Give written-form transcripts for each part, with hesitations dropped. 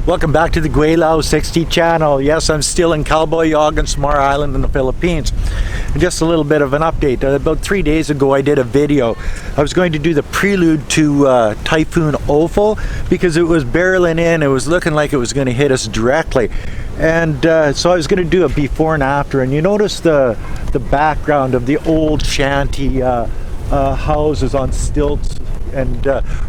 Welcome back to the Gweilo 60 channel. Yes, I'm still in Calboyog and Samar Island in the Philippines. And just a little bit of an update. About 3 days ago I did a video. I was going to do the prelude to Typhoon Ophel because it was barreling in. It was looking like it was going to hit us directly. And so I was going to do a before and after. And you notice the background of the old shanty houses on stilts, and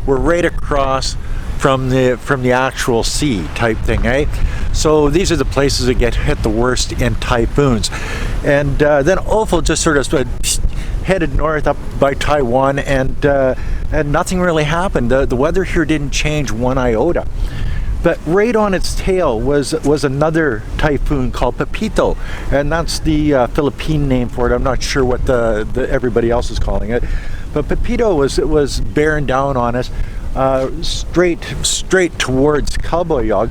we're right across from the actual sea type thing, eh? So these are the places that get hit the worst in typhoons. And then Ophel just sort of headed north up by Taiwan, and nothing really happened. The weather here didn't change one iota. But right on its tail was another typhoon called Pepito, and that's the Philippine name for it. I'm not sure what the everybody else is calling it, but Pepito was bearing down on us straight towards Calboyog,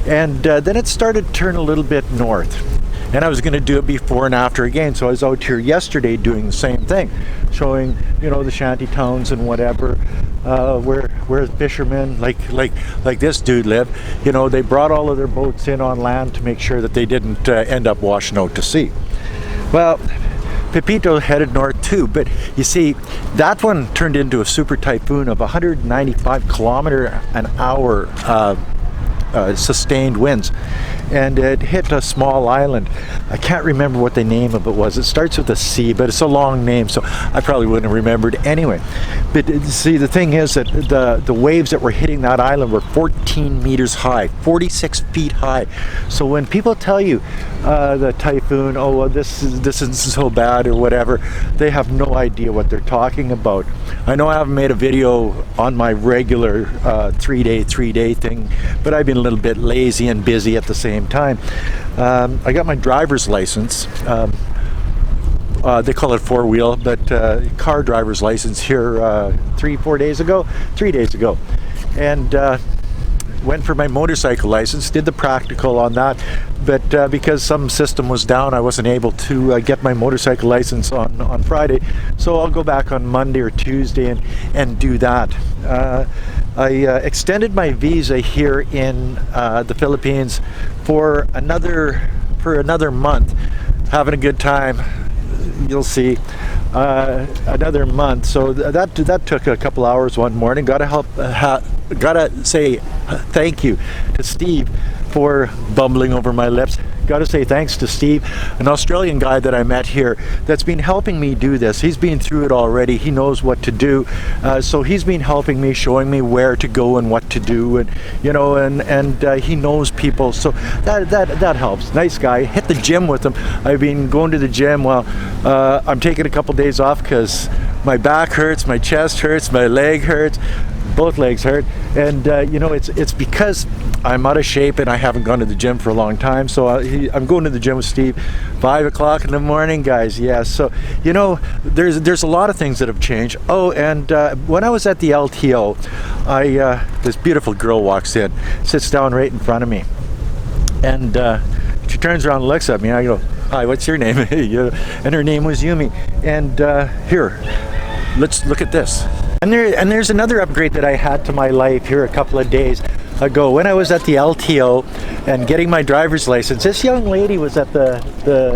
and then it started to turn a little bit north. And I was going to do it before and after again, so I was out here yesterday doing the same thing, showing the shanty towns and whatever, where fishermen like this dude live. They brought all of their boats in on land to make sure that they didn't end up washing out to sea. Well, Pepito headed north too, but you see, that one turned into a super typhoon of 195 kilometer an hour sustained winds, and it hit a small island. I can't remember what the name of it was. It starts with a C, but it's a long name, so I probably wouldn't have remembered anyway. But see, the thing is that the waves that were hitting that island were 14 meters high, 46 feet high. So when people tell you the typhoon, oh well, this isn't so bad or whatever, they have no idea what they're talking about. I know I haven't made a video on my regular three-day thing, but I've been a little bit lazy and busy at the same time. I got my driver's license. They call it four-wheel, but car driver's license here 3 days ago, and went for my motorcycle license, did the practical on that, but because some system was down, I wasn't able to get my motorcycle license on Friday, so I'll go back on Monday or Tuesday and do that. I extended my visa here in the Philippines for another month. Having a good time, you'll see. Another month, so that took a couple hours one morning. Gotta say thank you to Steve for bumbling over my lips. Gotta say thanks to Steve, an Australian guy that I met here that's been helping me do this. He's been through it already. He knows what to do, so he's been helping me, showing me where to go and what to do, and he knows people, so that helps. Nice guy. Hit the gym with him. I've been going to the gym. Well, I'm taking a couple days off because my back hurts, my chest hurts, my leg hurts. Both legs hurt, and it's because I'm out of shape and I haven't gone to the gym for a long time. So I'm going to the gym with Steve 5 o'clock in the morning, guys. Yeah, so there's a lot of things that have changed. Oh, and when I was at the LTO, this beautiful girl walks in, sits down right in front of me, and she turns around and looks at me. I go, "Hi, what's your name?" And her name was Yumi. And here, let's look at this. And there's another upgrade that I had to my life here a couple of days ago. When I was at the LTO and getting my driver's license, this young lady was at the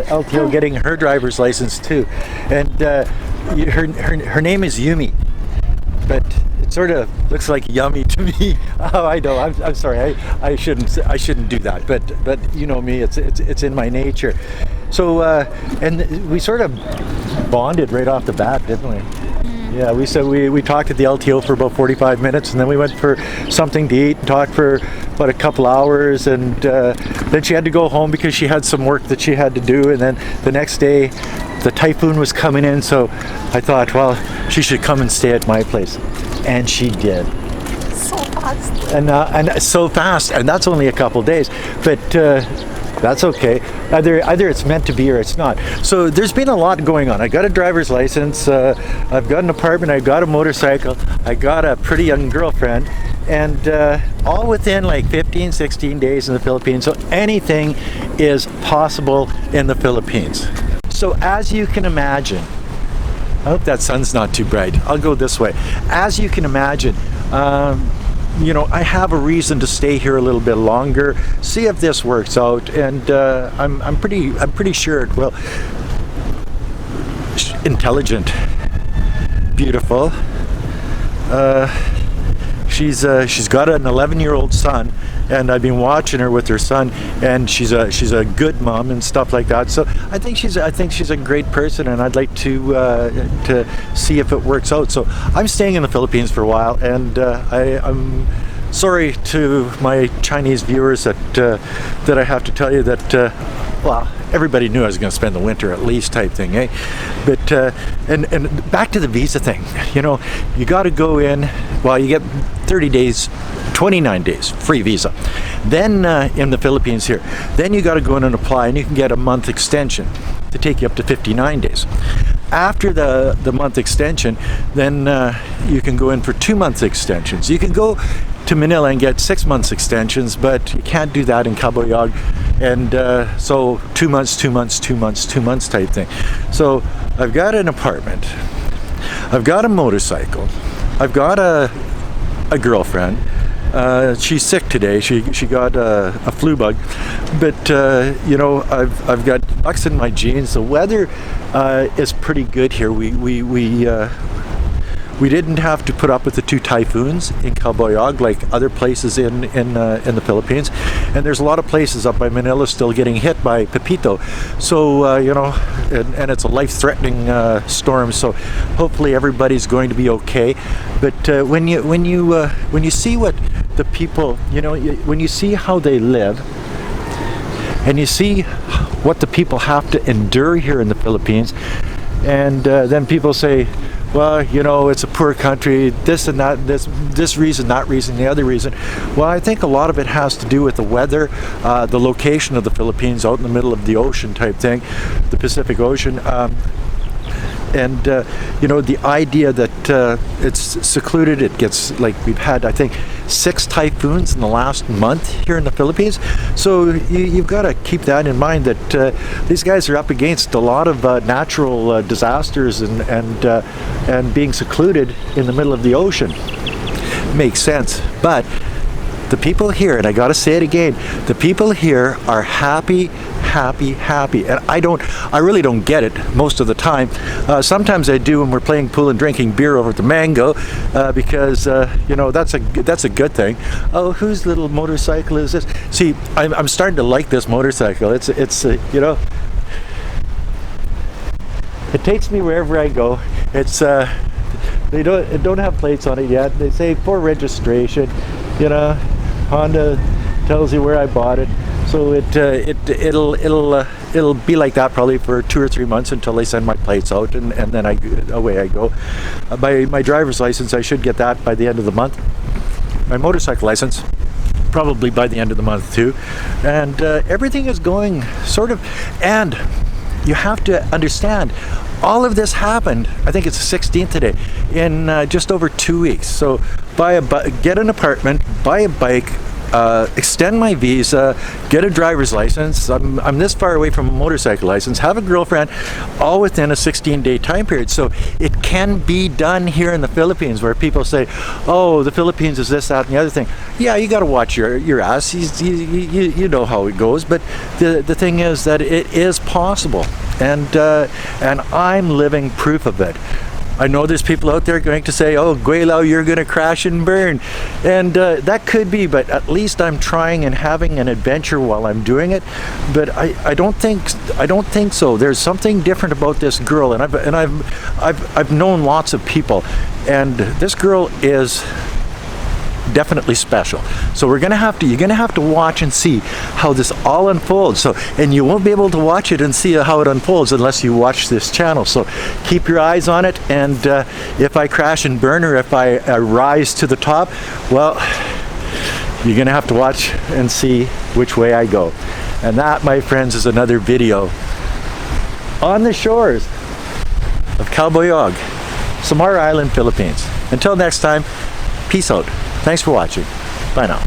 LTO getting her driver's license too. And her name is Yumi, but it sort of looks like yummy to me. Oh, I know. I'm sorry. I shouldn't do that. But you know me. It's in my nature. So and we sort of bonded right off the bat, didn't we? Yeah, we talked at the LTO for about 45 minutes, and then we went for something to eat and talked for about a couple hours, and then she had to go home because she had some work that she had to do, and then the next day the typhoon was coming in, so I thought, well, she should come and stay at my place, and she did. So fast. And so fast, and that's only a couple days, but that's okay. Either it's meant to be or it's not. So there's been a lot going on. I got a driver's license, I've got an apartment, I got a motorcycle, I got a pretty young girlfriend, and all within like 15, 16 days in the Philippines. So anything is possible in the Philippines. So as you can imagine, I hope that sun's not too bright. I'll go this way. As you can imagine, I have a reason to stay here a little bit longer, see if this works out, and I'm pretty sure it will. Intelligent, beautiful. She's got an 11-year-old son, and I've been watching her with her son, and she's a good mom and stuff like that. So I think she's a great person, and I'd like to see if it works out. So I'm staying in the Philippines for a while, and I'm sorry to my Chinese viewers that I have to tell you that well, everybody knew I was going to spend the winter at least, type thing, eh? But and back to the visa thing, you got to go in. Well, you get 30 days, 29 days free visa. Then in the Philippines here, then you got to go in and apply, and you can get a month extension to take you up to 59 days. After the month extension, then you can go in for 2 month extensions. You can go to Manila and get 6 months extensions, but you can't do that in Cabuyog. And so 2 months, 2 months, 2 months, 2 months type thing. So I've got an apartment, I've got a motorcycle, I've got a girlfriend. She's sick today. She got a flu bug, but I've got bucks in my jeans. The weather is pretty good here. We didn't have to put up with the 2 typhoons in Cabuyog like other places in the Philippines, and there's a lot of places up by Manila still getting hit by Pepito. So and it's a life-threatening storm. So hopefully everybody's going to be okay. But when you see what the people, when you see how they live, and you see what the people have to endure here in the Philippines, and then people say, well, it's a poor country, this and that, this reason, that reason, the other reason. Well, I think a lot of it has to do with the weather, the location of the Philippines out in the middle of the ocean type thing, the Pacific Ocean. And the idea that it's secluded, it gets, like, we've had, I think, 6 typhoons in the last month here in the Philippines. So you've got to keep that in mind, that these guys are up against a lot of natural disasters, and being secluded in the middle of the ocean makes sense. But the people here, and I got to say it again, the people here are happy, and I really don't get it most of the time. Sometimes I do when we're playing pool and drinking beer over at the Mango, because that's a good thing. Oh, whose little motorcycle is this? See, I'm starting to like this motorcycle. It's it takes me wherever I go. It's they don't have plates on it yet. They say for registration. Honda tells you where I bought it, so it'll be like that probably for 2 or 3 months until they send my plates out, and then away I go. My driver's license, I should get that by the end of the month. My motorcycle license, probably by the end of the month too, and everything is going sort of. And you have to understand, all of this happened, I think it's the 16th today, in just over 2 weeks. So get an apartment, buy a bike, extend my visa, get a driver's license. I'm this far away from a motorcycle license, have a girlfriend, all within a 16-day time period. So it can be done here in the Philippines, where people say, oh, the Philippines is this, that, and the other thing. Yeah, you got to watch your ass. You know how it goes. But the thing is that it is possible, and I'm living proof of it. I know there's people out there going to say, oh, Gweilo, you're going to crash and burn. And that could be, but at least I'm trying and having an adventure while I'm doing it. But I don't think so. There's something different about this girl, and I've known lots of people, and this girl is definitely special. So you're gonna have to watch and see how this all unfolds. So, and you won't be able to watch it and see how it unfolds unless you watch this channel. So keep your eyes on it, and if I crash and burn, or if I rise to the top, well, you're gonna have to watch and see which way I go. And that, my friends, is another video on the shores of Cabuyog, Samar Island, Philippines. Until next time, peace out. Thanks for watching. Bye now.